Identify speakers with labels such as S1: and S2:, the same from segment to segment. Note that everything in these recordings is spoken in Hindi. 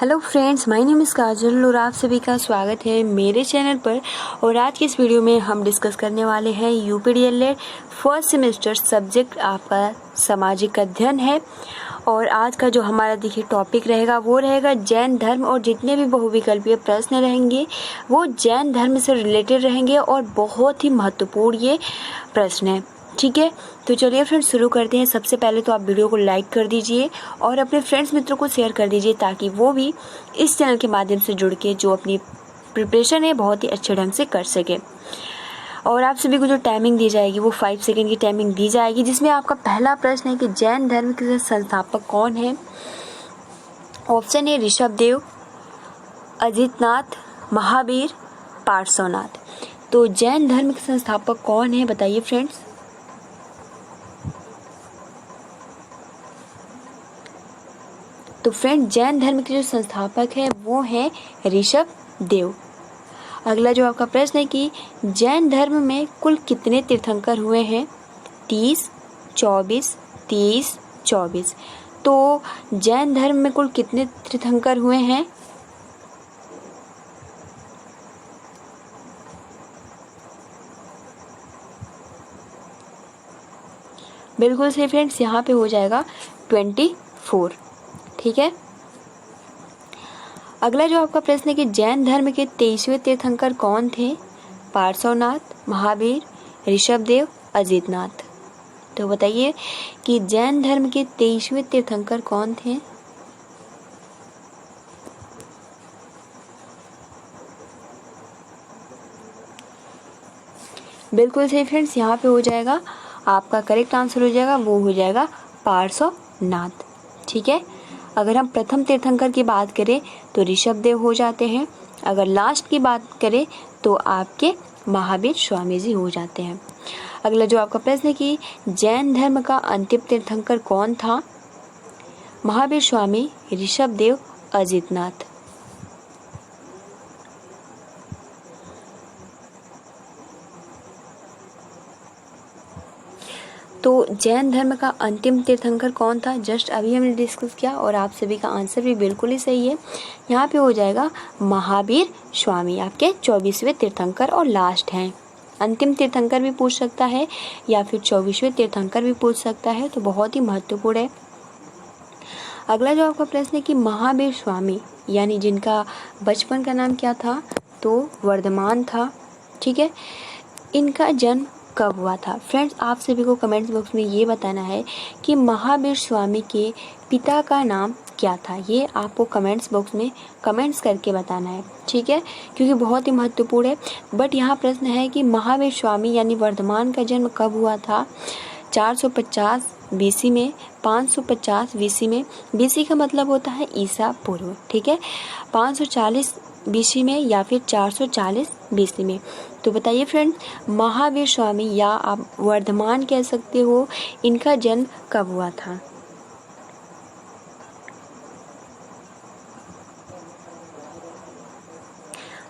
S1: Hello friends, my name is Kajal और आप सभी का स्वागत है मेरे चैनल पर। और आज की इस वीडियो में हम डिस्कस करने वाले हैं यूपीडीएलएड फर्स्ट सेमेस्टर सब्जेक्ट आपका सामाजिक अध्ययन है। और आज का जो हमारा देखिए टॉपिक रहेगा वो रहेगा जैन धर्म, और जितने भी बहुविकल्पीय प्रश्न रहेंगे वो जैन धर्म से रिलेटेड रहेंगे और बहुत ही महत्वपूर्ण ये प्रश्न है। ठीक है, तो चलिए फ्रेंड्स शुरू करते हैं। सबसे पहले तो आप वीडियो को लाइक कर दीजिए और अपने फ्रेंड्स मित्रों को शेयर कर दीजिए ताकि वो भी इस चैनल के माध्यम से जुड़ के जो अपनी प्रिपरेशन है बहुत ही अच्छे ढंग से कर सके। और आप सभी को जो टाइमिंग दी जाएगी वो 5 सेकंड की टाइमिंग दी जाएगी, जिसमें आपका पहला प्रश्न है कि जैन धर्म के संस्थापक कौन है। Option A Rishabhdev, Ajitnath, Mahavir, Parshvanath. तो जैन धर्म के संस्थापक कौन है बताइए फ्रेंड्स। तो फ्रेंड जैन धर्म के जो संस्थापक है वो है ऋषभदेव। अगला जो आपका प्रश्न है कि जैन धर्म में कुल कितने तीर्थंकर हुए हैं। 30, 24, 23, 24। तो जैन धर्म में कुल कितने तीर्थंकर हुए हैं। बिल्कुल सही फ्रेंड्स, यहाँ पे हो जाएगा 24। ठीक है। अगला जो आपका प्रश्न है कि जैन धर्म के 23वें तीर्थंकर कौन थे। पार्श्वनाथ, महावीर, ऋषभदेव, अजितनाथ। तो बताइए कि जैन धर्म के 23वें तीर्थंकर कौन थे। बिल्कुल सही फ्रेंड्स, यहाँ पे हो जाएगा आपका करेक्ट आंसर हो जाएगा, वो हो जाएगा पार्श्वनाथ। ठीक है। अगर हम प्रथम तीर्थंकर की बात करें तो ऋषभदेव हो जाते हैं। अगर लास्ट की बात करें तो आपके महावीर स्वामी जी हो जाते हैं। अगला जो आपका प्रश्न है कि जैन धर्म का अंतिम तीर्थंकर कौन था। महावीर स्वामी, ऋषभदेव, अजितनाथ। तो जैन धर्म का अंतिम तीर्थंकर कौन था, जस्ट अभी हमने डिस्कस किया और आप सभी का आंसर भी बिल्कुल ही सही है। यहाँ पे हो जाएगा महावीर स्वामी आपके 24वें तीर्थंकर और लास्ट हैं। अंतिम तीर्थंकर भी पूछ सकता है या फिर 24वें तीर्थंकर भी पूछ सकता है, तो बहुत ही महत्वपूर्ण है। अगला जो आपका प्रश्न है कि महावीर स्वामी यानी जिनका बचपन का नाम क्या था, तो वर्धमान था। ठीक है। इनका जन्म कब हुआ था। फ्रेंड्स आप सभी को कमेंट्स बॉक्स में ये बताना है कि महावीर स्वामी के पिता का नाम क्या था। ये आपको कमेंट्स बॉक्स में कमेंट्स करके बताना है। ठीक है, क्योंकि बहुत ही महत्वपूर्ण है। बट यहाँ प्रश्न है कि महावीर स्वामी यानी वर्धमान का जन्म कब हुआ था। 450 BC में, 550 BC में। BC का मतलब होता है ईसा पूर्व। ठीक है, 540 BC में या फिर 440 BC में। तो बताइए फ्रेंड, महावीर स्वामी या आप वर्धमान कह सकते हो, इनका जन्म कब हुआ था।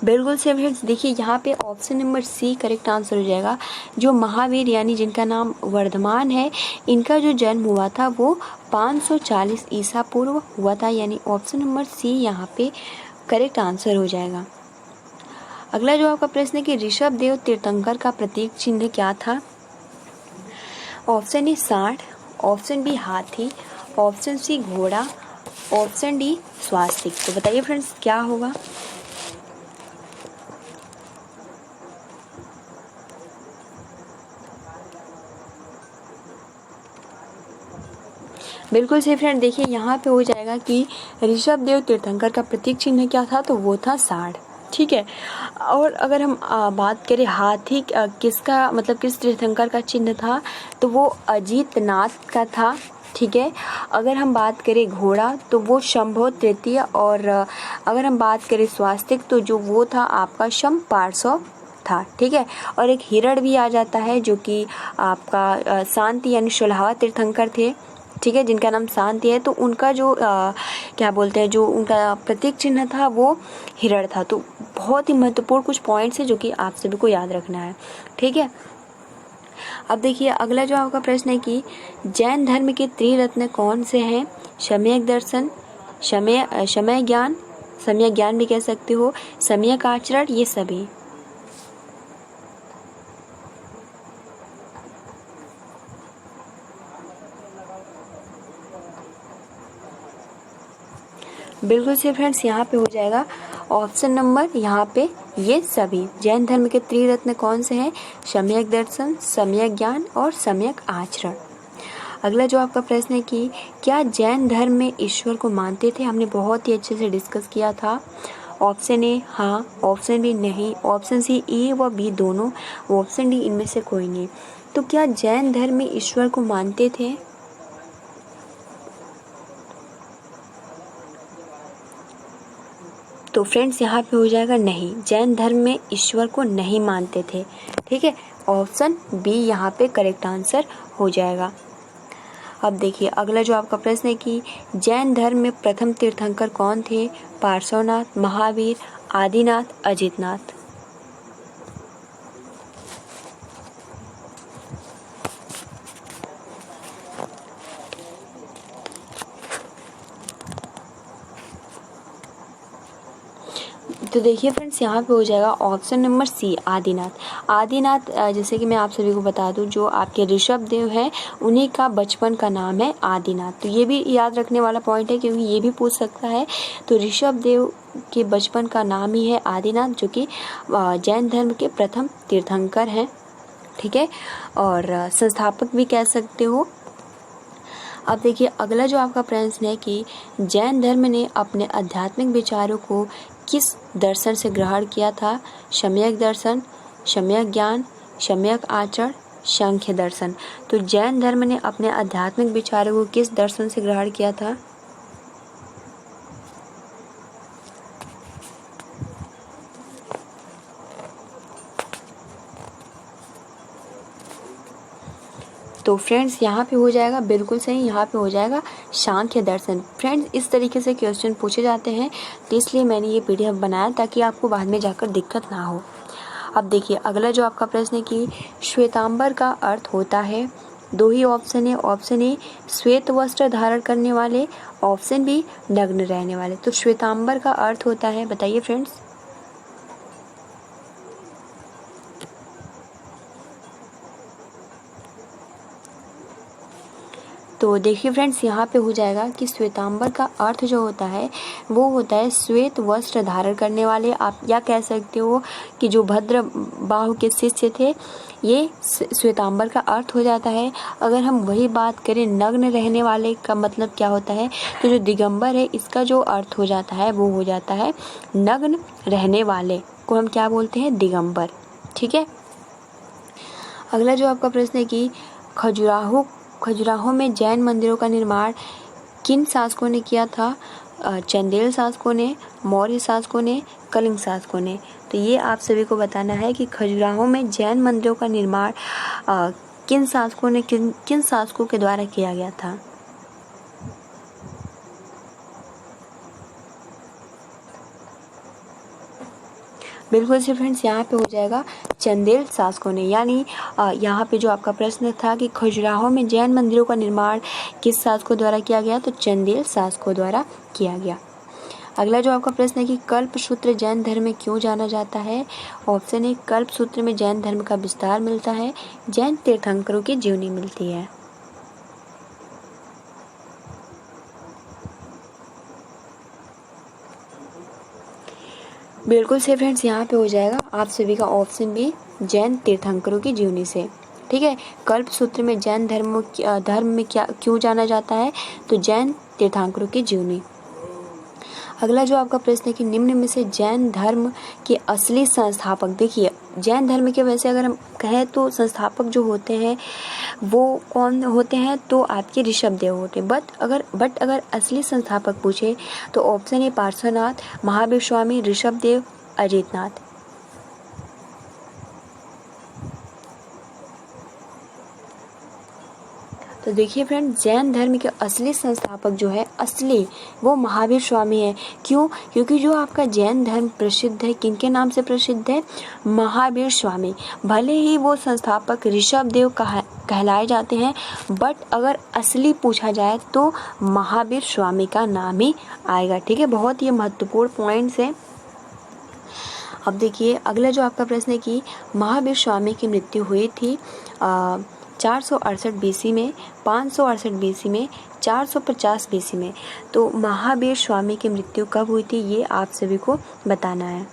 S1: बिल्कुल से फ्रेंड्स, देखिए यहाँ पे option number C correct answer हो जाएगा। जो महावीर यानी जिनका नाम वर्धमान है, इनका जो जन्म हुआ था वो 540 ईसा पूर्व हुआ था, यानी ऑप्शन नंबर सी यहाँ पे करेक्ट आंसर हो जाएगा। अगला जो आपका प्रश्न है कि ऋषभदेव तीर्थंकर का प्रतीक चिन्ह क्या था। ऑप्शन ए सांड, ऑप्शन बी हाथी, ऑप्शन सी घोड़ा, ऑप्शन डी स्वास्तिक। तो बताइए फ्रेंड्स क्या होगा। बिल्कुल सही फ्रेंड, देखिए यहाँ पे हो जाएगा कि ऋषभदेव तीर्थंकर का प्रतीक चिन्ह क्या था, तो वो था सांड। ठीक है। और अगर हम बात करें हाथी किसका मतलब किस तीर्थंकर का चिन्ह था, तो वो अजितनाथ का था। ठीक है। अगर हम बात करें घोड़ा तो वो शंभो तृतीय, और अगर हम बात करें स्वास्तिक तो जो वो था आपका शम पार्श्व था। ठीक है। और एक हिरण भी आ जाता है जो कि आपका शांति यानी शुलहावा तीर्थंकर थे। ठीक है, जिनका नाम शांति है, तो उनका जो क्या बोलते हैं, जो उनका प्रतीक चिन्ह था वो हिरण था। तो बहुत ही महत्वपूर्ण कुछ पॉइंट्स है जो कि आप सभी को याद रखना है। ठीक है। अब देखिए अगला जो आपका प्रश्न है कि जैन धर्म के त्रिरत्न कौन से हैं। सम्यक दर्शन, समय ज्ञान भी कह सकते हो, सम्यक आचरण, ये सभी। बिल्कुल से फ्रेंड्स, यहाँ पे हो जाएगा ऑप्शन नंबर यहाँ पे ये सभी। जैन धर्म के त्रिरत्न कौन से हैं? सम्यक दर्शन, सम्यक ज्ञान और सम्यक आचरण। अगला जो आपका प्रश्न है कि क्या जैन धर्म में ईश्वर को मानते थे? हमने बहुत ही अच्छे से डिस्कस किया था। ऑप्शन ए हाँ, ऑप्शन बी नहीं, ऑप्शन सी ए व बी दोनों, ऑप्शन डी इनमें से कोई नहीं। तो क्या जैन धर्म में ईश्वर को मानते थे? तो फ्रेंड्स यहाँ पे हो जाएगा नहीं, जैन धर्म में ईश्वर को नहीं मानते थे। ठीक है, ऑप्शन बी यहाँ पे करेक्ट आंसर हो जाएगा। अब देखिए अगला जो आपका प्रश्न है कि जैन धर्म में प्रथम तीर्थंकर कौन थे? पार्श्वनाथ, महावीर, आदिनाथ, अजितनाथ। तो देखिए फ्रेंड्स, यहाँ पे हो जाएगा option number C, Adinath. Adinath जैसे कि मैं आप सभी को बता दूं, जो आपके ऋषभ देव हैं उन्हीं का बचपन का नाम है आदिनाथ। तो ये भी याद रखने वाला पॉइंट है, क्योंकि ये भी पूछ सकता है। तो ऋषभ देव के बचपन का नाम ही है आदिनाथ, जो कि जैन धर्म के प्रथम तीर्थंकर हैं। ठीक है, और संस्थापक भी कह सकते हो। अब देखिए अगला जो आपका प्रश्न है कि जैन धर्म ने अपने आध्यात्मिक विचारों को किस दर्शन से ग्रहण किया था? सम्यक दर्शन, सम्यक ज्ञान, सम्यक आचरण, सांख्य दर्शन। तो जैन धर्म ने अपने आध्यात्मिक विचारों को किस दर्शन से ग्रहण किया था? तो फ्रेंड्स यहाँ पे हो जाएगा बिल्कुल सही, यहाँ पे हो जाएगा सांख्य दर्शन। फ्रेंड्स इस तरीके से क्वेश्चन पूछे जाते हैं, तो इसलिए मैंने ये पीडीएफ बनाया ताकि आपको बाद में जाकर दिक्कत ना हो। अब देखिए अगला जो आपका प्रश्न है कि श्वेतांबर का अर्थ होता है? दो ही ऑप्शन है। ऑप्शन ए श्वेत वस्त्र धारण करने वाले, ऑप्शन बी नग्न रहने वाले। तो श्वेतांबर का अर्थ होता है, बताइए फ्रेंड्स। तो देखिए फ्रेंड्स यहाँ पे हो जाएगा कि श्वेतांबर का अर्थ जो होता है वो होता है श्वेत वस्त्र धारण करने वाले। आप या कह सकते हो कि जो भद्र बाहु के शिष्य थे, ये श्वेतांबर का अर्थ हो जाता है। अगर हम वही बात करें नग्न रहने वाले का मतलब क्या होता है, तो जो दिगंबर है इसका जो अर्थ हो जाता है वो हो जाता है नग्न रहने वाले को हम क्या बोलते हैं? दिगंबर। ठीक है, अगला जो आपका प्रश्न है कि खजुराहो में जैन मंदिरों का निर्माण किन शासकों ने किया था? चंदेल शासकों ने, मौर्य शासकों ने, कलिंग शासकों ने। तो ये आप सभी को बताना है कि खजुराहो में जैन मंदिरों का निर्माण किन शासकों के द्वारा किया गया था? बिल्कुल से फ्रेंड्स यहाँ पे हो जाएगा चंदेल शासकों ने। यानी यहाँ पे जो आपका प्रश्न था कि खजुराहो में जैन मंदिरों का निर्माण किस शासकों द्वारा किया गया, तो चंदेल शासकों द्वारा किया गया। अगला जो आपका प्रश्न है कि कल्पसूत्र जैन धर्म में क्यों जाना जाता है? ऑप्शन ए कल्पसूत्र में जैन धर्म का विस्तार मिलता है, जैन तीर्थंकरों की जीवनी मिलती है। बिल्कुल से फ्रेंड्स यहाँ पे हो जाएगा आप सभी का ऑप्शन बी, जैन तीर्थंकरों की जीवनी से। ठीक है, कल्पसूत्र में जैन धर्म में क्या क्यों जाना जाता है, तो जैन तीर्थंकरों की जीवनी। अगला जो आपका प्रश्न है कि निम्न में से जैन धर्म के असली संस्थापक, देखिए जैन धर्म के वैसे अगर हम कहें तो संस्थापक जो होते हैं वो कौन होते हैं, तो आपके ऋषभ देव होते हैं। बट अगर असली संस्थापक पूछे तो ऑप्शन ए पार्श्वनाथ, महावीर स्वामी, ऋषभ देव, अजितनाथ। तो देखिए फ्रेंड, जैन धर्म के असली संस्थापक जो है वो महावीर स्वामी है। क्यों? क्योंकि जो आपका जैन धर्म प्रसिद्ध है किनके नाम से प्रसिद्ध है? महावीर स्वामी। भले ही वो संस्थापक ऋषभ देव कहलाए जाते हैं, बट अगर असली पूछा जाए तो महावीर स्वामी का नाम ही आएगा। ठीक है, बहुत ही महत्वपूर्ण पॉइंट्स है। अब देखिए अगला जो आपका प्रश्न है कि महावीर स्वामी की मृत्यु हुई थी 468 BC में, 568 BC में, 450 BC में। तो महावीर स्वामी की मृत्यु कब हुई थी ये आप सभी को बताना है।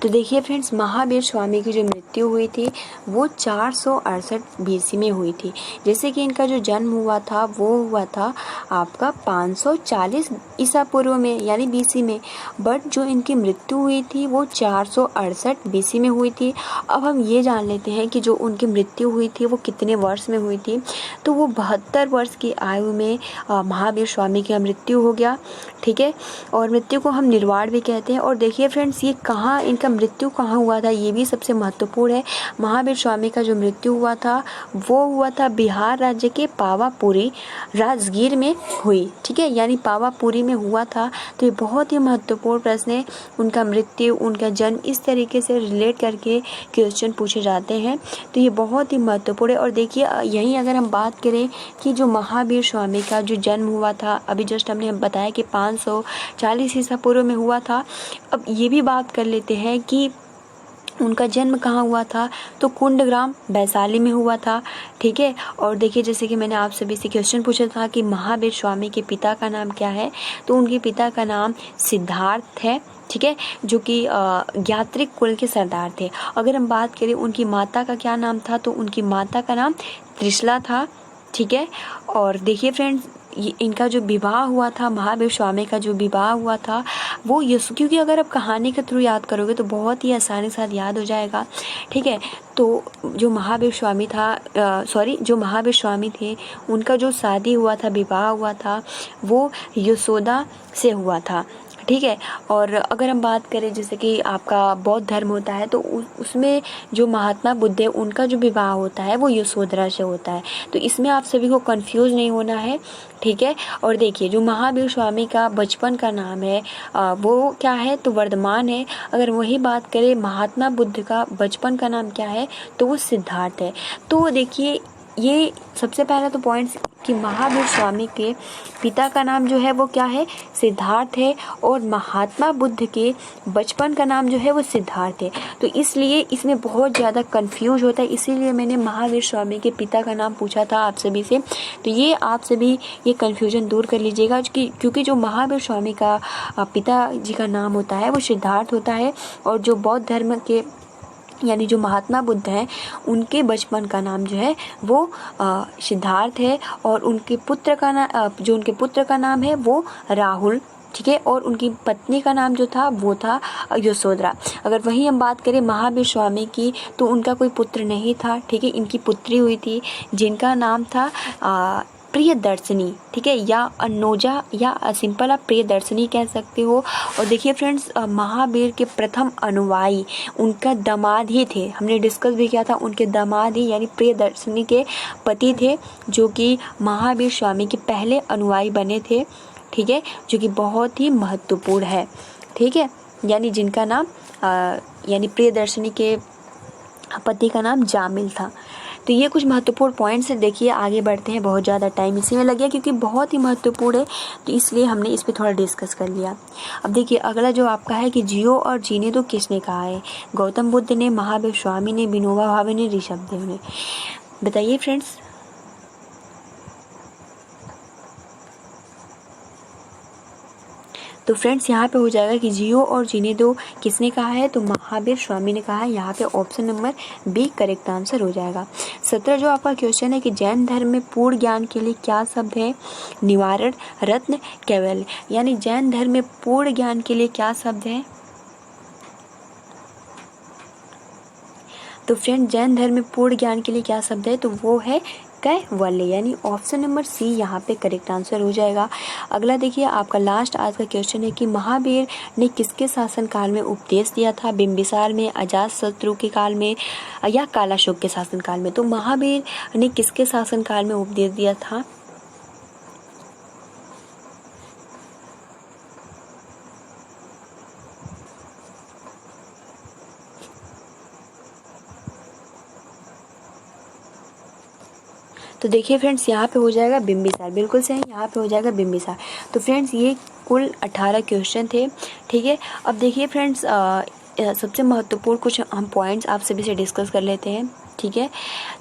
S1: तो देखिए फ्रेंड्स, महावीर स्वामी की जो मृत्यु हुई थी वो 468 BC में हुई थी। जैसे कि इनका जो जन्म हुआ था वो हुआ था आपका 540 ईसा पूर्व में यानी BC में, बट जो इनकी मृत्यु हुई थी वो 468 BC में हुई थी। अब हम ये जान लेते हैं कि जो उनकी मृत्यु हुई थी वो कितने वर्ष में हुई थी। तो वो 72 वर्ष की आयु में महावीर स्वामी की मृत्यु हो गया। ठीक है, और मृत्यु को हम निर्वाण भी कहते हैं। और देखिए फ्रेंड्स, ये कहाँ इनका मृत्यु कहाँ हुआ था ये भी सबसे महत्वपूर्ण है। महावीर स्वामी का जो मृत्यु हुआ था वो हुआ था बिहार राज्य के पावापुरी राजगीर में हुई। ठीक है, यानी पावापुरी में हुआ था। तो ये बहुत ही महत्वपूर्ण प्रश्न है। उनका मृत्यु, उनका जन्म, इस तरीके से रिलेट करके क्वेश्चन पूछे जाते हैं। तो ये बहुत ही महत्वपूर्ण है। और देखिए यहीं अगर हम बात करें कि जो महावीर स्वामी का जो जन्म हुआ था, अभी जस्ट हमने बताया कि 540 ईसा पूर्व में हुआ था। अब ये भी बात कर लेते हैं कि उनका जन्म कहाँ हुआ था। तो कुंडग्राम वैशाली में हुआ था। ठीक है, और देखिए जैसे कि मैंने आप सभी से क्वेश्चन पूछा था कि महावीर स्वामी के पिता का नाम क्या है, तो उनके पिता का नाम सिद्धार्थ है। ठीक है, जो कि ज्ञात्रिक कुल के सरदार थे। अगर हम बात करें उनकी माता का क्या नाम था, तो उनकी माता का नाम त्रिशला था। ठीक है, और देखिए फ्रेंड्स, इनका जो विवाह हुआ था, महावीर स्वामी का जो विवाह हुआ था वो क्योंकि अगर आप कहानी के थ्रू याद करोगे तो बहुत ही आसानी से याद हो जाएगा। ठीक है, तो जो महावीर स्वामी जो महावीर स्वामी थे उनका जो शादी हुआ था, विवाह हुआ था, वो यशोदा से हुआ था। ठीक है, और अगर हम बात करें जैसे कि आपका बौद्ध धर्म होता है तो उसमें जो महात्मा बुद्ध है उनका जो विवाह होता है वो यशोधरा से होता है। तो इसमें आप सभी को कंफ्यूज नहीं होना है। ठीक है, और देखिए जो महावीर स्वामी का बचपन का नाम है वो क्या है, तो वर्धमान है। अगर वही बात करें महात्मा बुद्ध का बचपन का नाम क्या है, तो वो सिद्धार्थ है। तो देखिए ये सबसे पहला तो पॉइंट कि महावीर स्वामी के पिता का नाम जो है वो क्या है, सिद्धार्थ है, और महात्मा बुद्ध के बचपन का नाम जो है वो सिद्धार्थ है। तो इसलिए इसमें बहुत ज़्यादा कंफ्यूज होता है, इसीलिए मैंने महावीर स्वामी के पिता का नाम पूछा था आप सभी से। तो ये आप सभी ये कंफ्यूजन दूर कर लीजिएगा क्योंकि जो महावीर स्वामी का पिता जी का नाम होता है वो सिद्धार्थ होता है, और जो बौद्ध धर्म के यानी जो महात्मा बुद्ध हैं उनके बचपन का नाम जो है वो सिद्धार्थ है, और उनके पुत्र का नाम है वो राहुल। ठीक है, और उनकी पत्नी का नाम जो था वो था यशोधरा। अगर वहीं हम बात करें महावीर स्वामी की तो उनका कोई पुत्र नहीं था। ठीक है, इनकी पुत्री हुई थी जिनका नाम था प्रियदर्शनी। ठीक है, या अनोजा या सिंपल आप प्रियदर्शनी कह सकते हो। और देखिए फ्रेंड्स, महावीर के प्रथम अनुयायी उनका दामाद ही थे, हमने डिस्कस भी किया था, उनके दामाद ही यानी प्रियदर्शनी के पति थे, जो कि महावीर स्वामी के पहले अनुयायी बने थे। ठीक है, जो कि बहुत ही महत्वपूर्ण है। ठीक है, यानी जिनका नाम यानी प्रियदर्शनी के पति का नाम जामिल था। तो ये कुछ महत्वपूर्ण पॉइंट्स है। देखिए आगे बढ़ते हैं, बहुत ज़्यादा टाइम इसी में लग गया क्योंकि बहुत ही महत्वपूर्ण है, तो इसलिए हमने इस पर थोड़ा डिस्कस कर लिया। अब देखिए अगला जो आपका है कि जियो और जीने दो किसने कहा है, गौतम बुद्ध ने, महावीर स्वामी ने, विनोबा भावे ने, ऋषभ देव ने। बताइए फ्रेंड्स। तो फ्रेंड्स यहाँ पे हो जाएगा कि जियो और जीने दो किसने कहा है, तो महावीर स्वामी ने कहा है। यहाँ पे option number B correct answer हो जाएगा। 17 जो आपका क्वेश्चन है कि जैन धर्म में पूर्ण ज्ञान के लिए क्या शब्द है, निवारण, रत्न, कैवल्य। यानी जैन धर्म में पूर्ण ज्ञान के लिए क्या शब्द है, तो फ्रेंड जैन धर्म में पूर्ण ज्ञान के लिए क्या शब्द है, तो वो है कैवल्य, यानी ऑप्शन नंबर सी यहाँ पे करेक्ट आंसर हो जाएगा। अगला देखिए आपका लास्ट आज का क्वेश्चन है कि महावीर ने किसके शासनकाल में उपदेश दिया था, बिंबिसार में, अजातशत्रु के काल में, या कालाशोक के शासनकाल में। तो महावीर ने किसके शासनकाल में उपदेश दिया था, तो देखिए फ्रेंड्स, यहाँ पे हो जाएगा बिंबिसार, बिल्कुल सही, यहाँ पे हो जाएगा बिंबिसार। तो फ्रेंड्स ये कुल 18 क्वेश्चन थे, ठीक है। अब देखिए फ्रेंड्स, सबसे महत्वपूर्ण कुछ हम पॉइंट्स आप सभी से डिस्कस कर लेते हैं, ठीक है।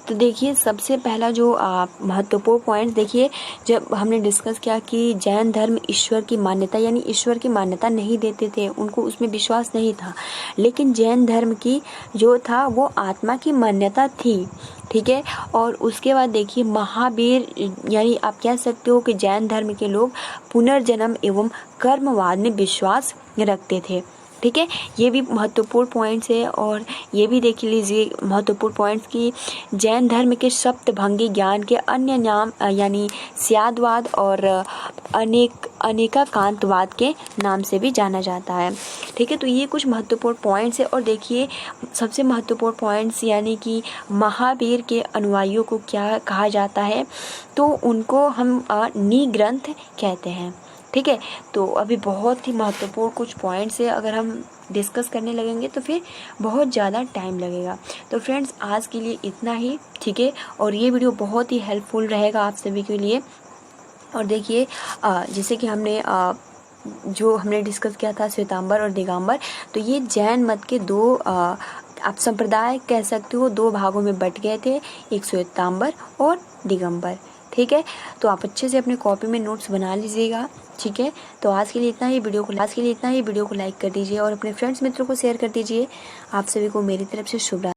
S1: तो देखिए सबसे पहला जो महत्वपूर्ण पॉइंट, देखिए जब हमने डिस्कस किया कि जैन धर्म ईश्वर की मान्यता, यानी ईश्वर की मान्यता नहीं देते थे, उनको उसमें विश्वास नहीं था, लेकिन जैन धर्म की जो था वो आत्मा की मान्यता थी, ठीक है। और उसके बाद देखिए महावीर, यानी आप कह सकते हो कि जैन धर्म के लोग पुनर्जन्म एवं कर्मवाद में विश्वास रखते थे, ठीक है। ये भी महत्वपूर्ण पॉइंट्स है। और ये भी देख लीजिए महत्वपूर्ण पॉइंट्स कि जैन धर्म के सप्तभंगी ज्ञान के अन्य नाम यानी स्यादवाद और अनेकाकांतवाद के नाम से भी जाना जाता है, ठीक है। तो ये कुछ महत्वपूर्ण पॉइंट्स है। और देखिए सबसे महत्वपूर्ण पॉइंट्स, यानी कि महावीर के अनुयायियों को क्या कहा जाता है, तो उनको हम निग्रंथ कहते हैं, ठीक है। तो अभी बहुत ही महत्वपूर्ण कुछ पॉइंट्स है, अगर हम डिस्कस करने लगेंगे तो फिर बहुत ज़्यादा टाइम लगेगा। तो फ्रेंड्स आज के लिए इतना ही, ठीक है। और ये वीडियो बहुत ही हेल्पफुल रहेगा आप सभी के लिए। और देखिए जैसे कि जो हमने डिस्कस किया था श्वेतांबर और दिगंबर, तो ये जैन मत के दो आप संप्रदाय कह सकते हो, दो भागों में बट गए थे, एक श्वेतांबर और दिगंबर, ठीक है। तो आप अच्छे से अपने कॉपी में नोट्स बना लीजिएगा, ठीक है। तो आज के लिए इतना ही, वीडियो को लाइक कर दीजिए और अपने फ्रेंड्स मित्रों को शेयर कर दीजिए। आप सभी को मेरी तरफ से शुभ रात्रि।